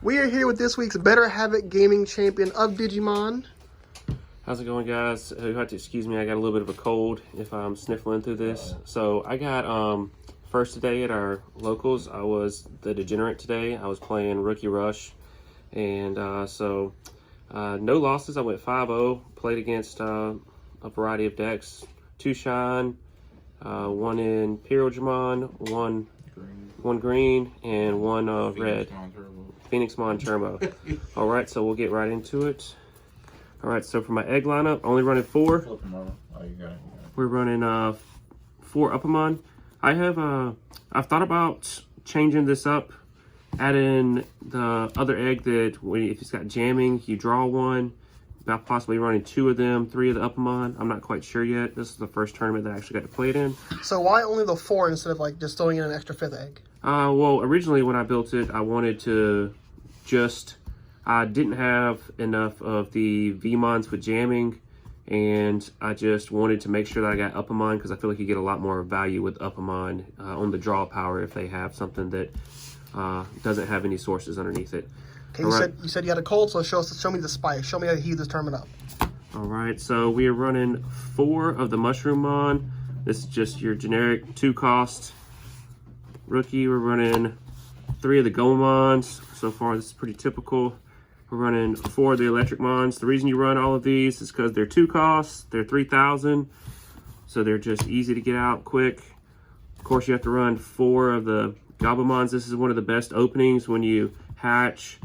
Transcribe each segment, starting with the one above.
We are here with this week's Better Havoc Gaming Champion of Digimon. How's it going, guys? You have to excuse me, I got a little bit of a cold if I'm sniffling through this. So I got first today at our locals. I was the degenerate today. I was playing Rookie Rush, and no losses. I went 5-0. Played against a variety of decks: 2 Shine, 1 Imperial Digimon, one green, and 1 red. Phoenix Mon Turbo. All right, so we'll get right into it. All right, so for my egg lineup, only running 4. We're running 4 Upamon. I've thought about changing this up, adding the other egg that if it's got jamming, you draw 1. About possibly running 2 of them, 3 of the Upamon. I'm not quite sure yet. This is the first tournament that I actually got to play it in. So why only the 4 instead of like just throwing in an extra 5th egg? Well, originally when I built it, I wanted to I didn't have enough of the VMons with jamming, and I just wanted to make sure that I got Upamon, because I feel like you get a lot more value with Upamon on the draw power if they have something that doesn't have any sources underneath it. Okay, you said you had a cold, so show me the spice. Show me how to heat this tournament up. All right, so we are running 4 of the Mushroom Mon. This is just your generic 2 cost rookie. We're running 3 of the Gomons. So far, this is pretty typical. We're running 4 of the Electric Mons. The reason you run all of these is because they're 2 costs. They're 3,000, so they're just easy to get out quick. Of course, you have to run 4 of the Gabumons. This is one of the best openings when you hatch,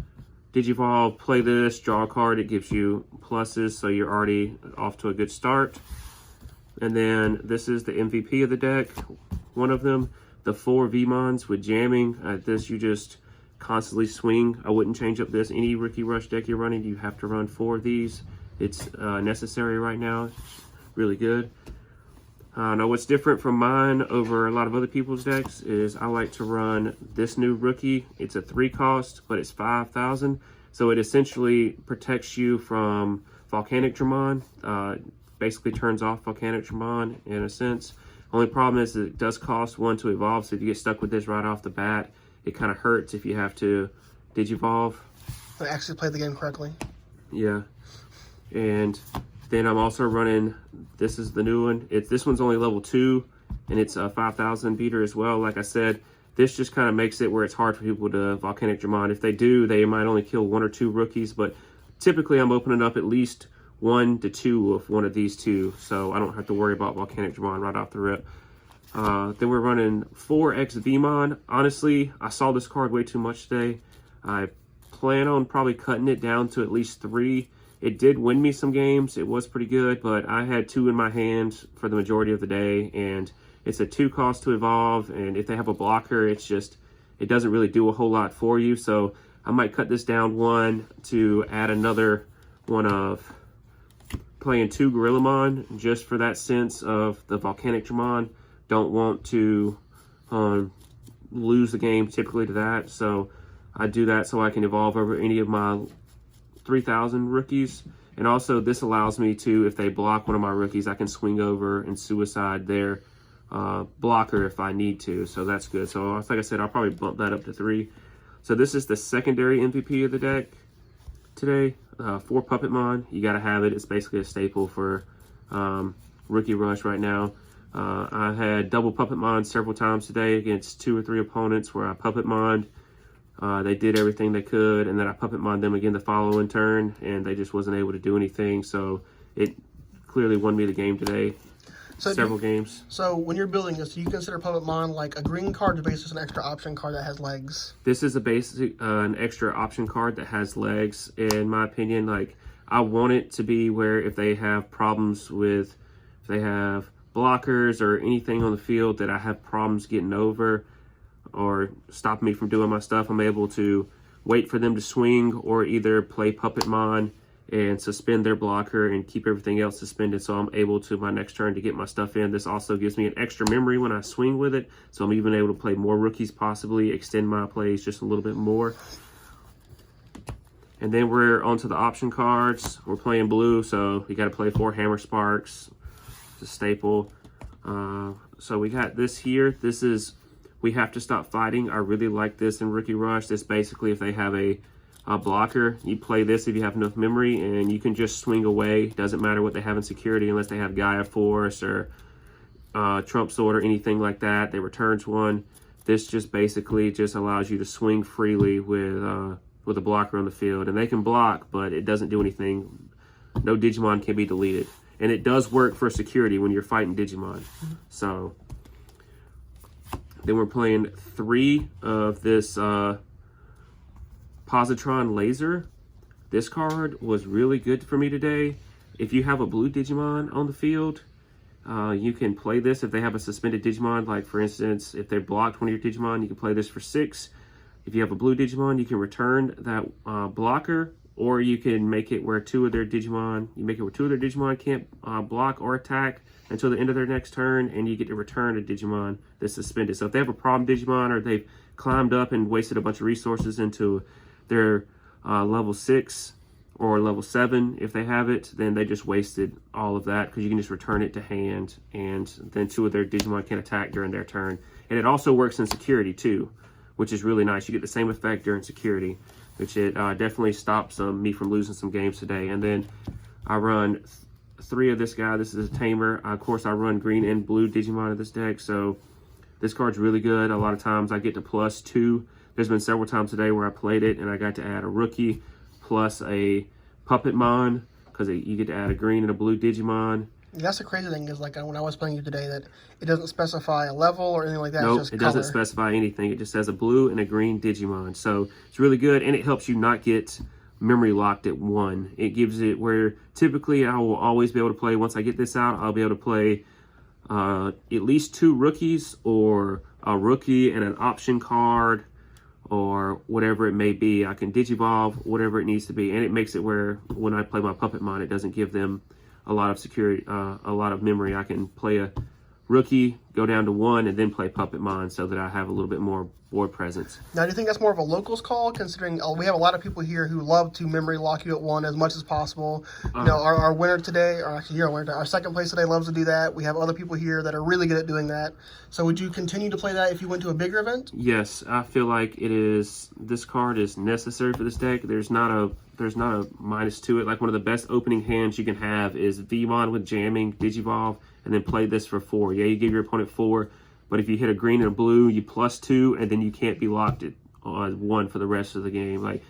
Digivolve, play this, draw a card. It gives you pluses, so you're already off to a good start. And then this is the MVP of the deck, one of them. The 4 VMons with jamming. This you just constantly swing. I wouldn't change up this. Any Rookie Rush deck you're running, you have to run 4 of these. It's necessary right now. It's really good. Now what's different from mine over a lot of other people's decks is I like to run this new rookie. It's a 3 cost, but it's 5,000. So it essentially protects you from Volcanic Dramon. Basically turns off Volcanic Dramon in a sense. Only problem is that it does cost 1 to evolve, so if you get stuck with this right off the bat, it kind of hurts if you have to Digivolve. I actually played the game correctly. Yeah. And then I'm also running, this is the new one. This one's only level 2, and it's a 5,000 beater as well. Like I said, this just kind of makes it where it's hard for people to Volcanic Dramon. If they do, they might only kill 1 or 2 rookies, but typically I'm opening up at least 1 to 2 of one of these 2, so I don't have to worry about Volcanic Dramon right off the rip. Then we're running 4X VMon. Honestly, I saw this card way too much today. I plan on probably cutting it down to at least 3. It did win me some games. It was pretty good, but I had 2 in my hand for the majority of the day, and it's a 2 cost to evolve, and if they have a blocker, it doesn't really do a whole lot for you, so I might cut this down 1 to add another one of playing 2 Gorillamon, just for that sense of the Volcanic Dramon. Don't want to lose the game typically to that, so I do that so I can evolve over any of my 3,000 rookies. And also this allows me to, if they block one of my rookies, I can swing over and suicide their blocker if I need to, so that's good. So like I said, I'll probably bump that up to 3. So this is the secondary MVP of the deck today. 4 Puppetmon, you got to have it. It's basically a staple for Rookie Rush right now. I had double Puppetmon several times today against 2 or 3 opponents where I Puppetmoned. They did everything they could, and then I Puppetmoned them again the following turn, and they just wasn't able to do anything. So it clearly won me the game today. Several games. So when you're building this, do you consider Puppetmon like a green card or basically just an extra option card that has legs? This is a basic, an extra option card that has legs. In my opinion, like I want it to be where if they have problems with, if they have blockers or anything on the field that I have problems getting over or stopping me from doing my stuff, I'm able to wait for them to swing or either play Puppetmon and suspend their blocker and keep everything else suspended, so I'm able to, my next turn, to get my stuff in. This also gives me an extra memory when I swing with it, so I'm even able to play more rookies, possibly extend my plays just a little bit more. And then we're onto the option cards. We're playing blue, so you got to play 4 Hammer Sparks. It's a staple. So we got this here. This is We Have to Stop Fighting. I really like this in Rookie Rush. This basically, if they have a blocker. You play this if you have enough memory, and you can just swing away. Doesn't matter what they have in security unless they have Gaia Force or Trump Sword or anything like that. They returns one. This just basically just allows you to swing freely with a blocker on the field, and they can block, but it doesn't do anything. No Digimon can be deleted, and it does work for security when you're fighting Digimon. So then we're playing 3 of this Positron Laser. This card was really good for me today. If you have a blue Digimon on the field, you can play this if they have a suspended Digimon. Like, for instance, if they blocked one of your Digimon, you can play this for 6. If you have a blue Digimon, you can return that blocker, or you can make it where 2 of their Digimon can't block or attack until the end of their next turn, and you get to return a Digimon that's suspended. So if they have a problem Digimon, or they've climbed up and wasted a bunch of resources into their level 6 or level 7, if they have it, then they just wasted all of that, because you can just return it to hand, and then 2 of their Digimon can attack during their turn. And it also works in security too, which is really nice. You get the same effect during security, which it definitely stops me from losing some games today. And then I run 3 of this guy. This is a tamer. Of course, I run green and blue Digimon in this deck, so this card's really good. A lot of times I get to +2. There's been several times today where I played it and I got to add a rookie plus a Puppetmon, because you get to add a green and a blue Digimon. That's the crazy thing, is like when I was playing you today, that it doesn't specify a level or anything like that. Nope, it's just it color. doesn't specify anything. It just says a blue and a green Digimon. So it's really good, and it helps you not get memory locked at 1. It gives it where typically I will always be able to play, once I get this out, I'll be able to play at least 2 rookies, or a rookie and an option card, or whatever it may be. I can Digivolve, whatever it needs to be, and it makes it where when I play my Puppetmon, it doesn't give them a lot of security, a lot of memory. I can play a rookie, go down to 1, and then play Puppetmon, so that I have a little bit more board presence. Now, do you think that's more of a locals call, considering we have a lot of people here who love to memory lock you at 1 as much as possible? You know, our winner today, or actually you're our winner, our second place today loves to do that. We have other people here that are really good at doing that. So would you continue to play that if you went to a bigger event? Yes, I feel like this card is necessary for this deck. There's not a minus to it. Like, one of the best opening hands you can have is Vmon with jamming, Digivolve, and then play this for 4. Yeah, you give your opponent 4, but if you hit a green and a blue, you +2, and then you can't be locked at 1 for the rest of the game. Like,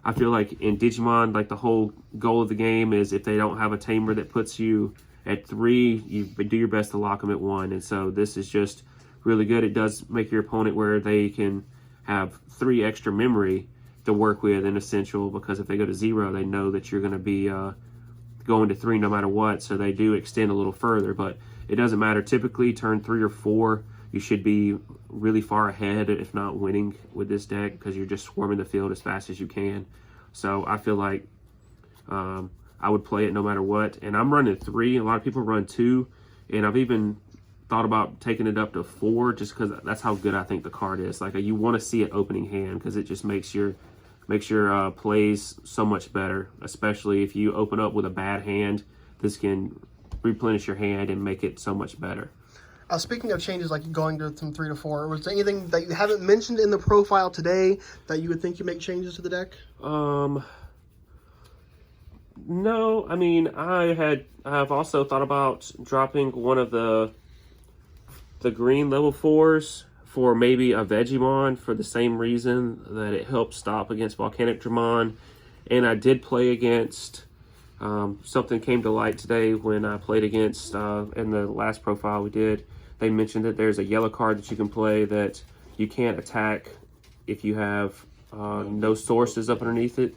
I feel like in Digimon, like, the whole goal of the game is if they don't have a tamer that puts you at 3, you do your best to lock them at 1. And so this is just really good. It does make your opponent where they can have 3 extra memory to work with in Essential, because if they go to 0, they know that you're going to be going to 3 no matter what, so they do extend a little further. But it doesn't matter. Typically, turn 3 or 4, you should be really far ahead, if not winning, with this deck, because you're just swarming the field as fast as you can. So I feel like I would play it no matter what. And I'm running 3. A lot of people run 2, and I've even thought about taking it up to 4, just because that's how good I think the card is. Like, you want to see it opening hand, because it just makes your plays so much better, especially if you open up with a bad hand. This can replenish your hand and make it so much better. Speaking of changes, like going from 3 to 4, was there anything that you haven't mentioned in the profile today that you would think you make changes to the deck? No, I mean, I've also thought about dropping one of the green level 4s for maybe a Vegemon, for the same reason that it helps stop against Volcanic Dramon. And I did play against, something came to light today when I played against, in the last profile we did, they mentioned that there's a yellow card that you can play that you can't attack if you have no sources up underneath it.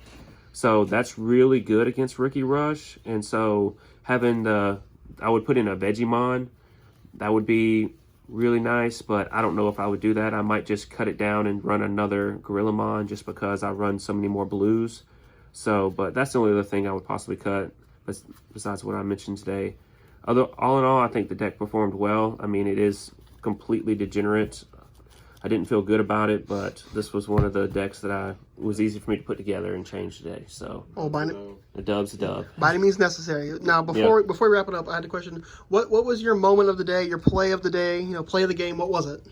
So that's really good against Rookie Rush. And so I would put in a Vegemon. That would be really nice, but I don't know if I would do that. I might just cut it down and run another Gorillamon, just because I run so many more blues. So, but that's the only other thing I would possibly cut, besides what I mentioned today. All in all, I think the deck performed well. I mean, it is completely degenerate. I didn't feel good about it, but this was one of the decks that was easy for me to put together and change today. So, a dub's a dub. By any means necessary. Now, before we wrap it up, I had a question. What was your moment of the day, your play of the day, play of the game? What was it?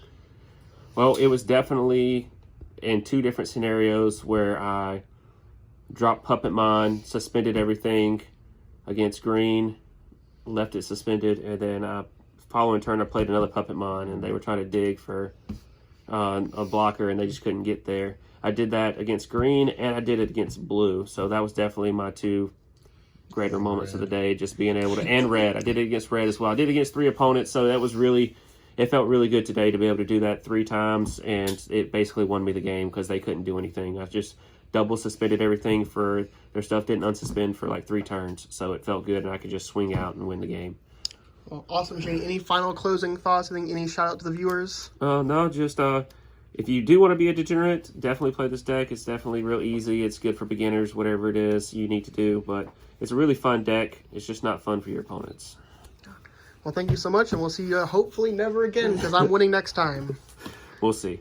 Well, it was definitely in 2 different scenarios where I dropped Puppet Mon, suspended everything against green, left it suspended, and then following turn I played another Puppet Mon, and they were trying to dig for a blocker, and they just couldn't get there. I did that against green, and I did it against blue, so that was definitely my two greater moments of the day, just being able to, and red. I did it against red as well. I did it against 3 opponents, so that was really, it felt really good today to be able to do that 3 times, and it basically won me the game because they couldn't do anything. I just double suspended everything for their stuff, didn't unsuspend for like 3 turns, so it felt good, and I could just swing out and win the game. Well, awesome, Shane. Any final closing thoughts? Any shout out to the viewers? No, just if you do want to be a degenerate, definitely play this deck. It's definitely real easy. It's good for beginners, whatever it is you need to do, but it's a really fun deck. It's just not fun for your opponents. Well, thank you so much, and we'll see you hopefully never again because I'm winning next time. We'll see.